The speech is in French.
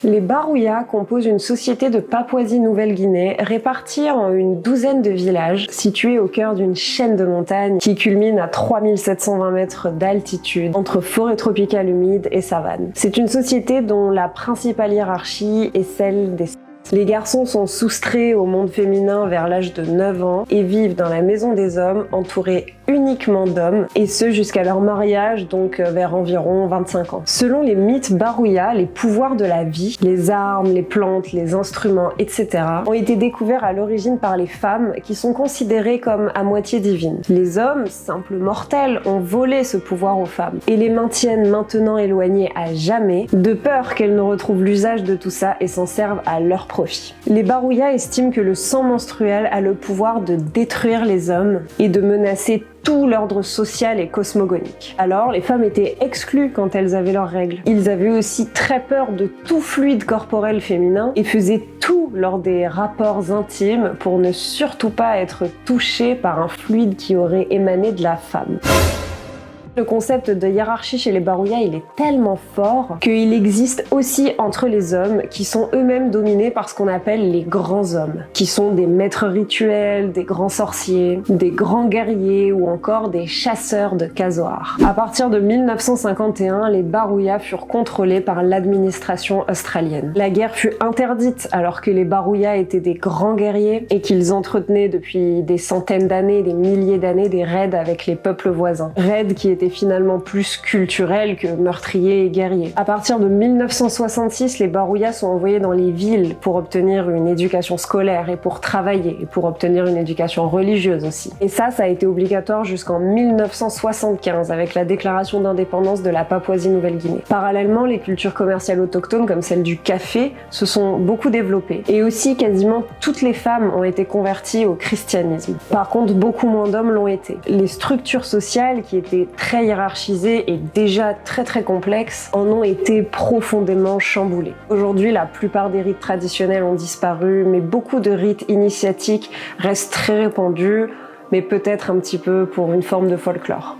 Les Barouya composent une société de Papouasie-Nouvelle-Guinée répartie en une douzaine de villages situés au cœur d'une chaîne de montagnes qui culmine à 3720 mètres d'altitude entre forêts tropicales humides et savanes. C'est une société dont la principale hiérarchie est celle des Les garçons sont soustraits au monde féminin vers l'âge de 9 ans et vivent dans la maison des hommes entourés uniquement d'hommes, et ce jusqu'à leur mariage, donc vers environ 25 ans. Selon les mythes Barouya, les pouvoirs de la vie, les armes, les plantes, les instruments, etc. ont été découverts à l'origine par les femmes qui sont considérées comme à moitié divines. Les hommes, simples mortels, ont volé ce pouvoir aux femmes et les maintiennent maintenant éloignées à jamais, de peur qu'elles ne retrouvent l'usage de tout ça et s'en servent à leur profit. Les Barouya estiment que le sang menstruel a le pouvoir de détruire les hommes et de menacer tout l'ordre social et cosmogonique. Alors, les femmes étaient exclues quand elles avaient leurs règles. Ils avaient aussi très peur de tout fluide corporel féminin et faisaient tout lors des rapports intimes pour ne surtout pas être touchés par un fluide qui aurait émané de la femme. Le concept de hiérarchie chez les Barouya, il est tellement fort qu'il existe aussi entre les hommes qui sont eux-mêmes dominés par ce qu'on appelle les grands hommes, qui sont des maîtres rituels, des grands sorciers, des grands guerriers ou encore des chasseurs de casoars. À partir de 1951, les Barouya furent contrôlés par l'administration australienne. La guerre fut interdite alors que les Barouya étaient des grands guerriers et qu'ils entretenaient depuis des centaines d'années, des milliers d'années, des raids avec les peuples voisins. Raids qui étaient finalement plus culturels que meurtriers et guerriers. À partir de 1966, les Barouya sont envoyés dans les villes pour obtenir une éducation scolaire et pour travailler et pour obtenir une éducation religieuse aussi. Et ça a été obligatoire jusqu'en 1975 avec la déclaration d'indépendance de la Papouasie-Nouvelle-Guinée. Parallèlement, les cultures commerciales autochtones comme celle du café se sont beaucoup développées et aussi quasiment toutes les femmes ont été converties au christianisme. Par contre, beaucoup moins d'hommes l'ont été. Les structures sociales qui étaient très hiérarchisées et déjà très complexes en ont été profondément chamboulées. Aujourd'hui, la plupart des rites traditionnels ont disparu, mais beaucoup de rites initiatiques restent très répandus, mais peut-être un petit peu pour une forme de folklore.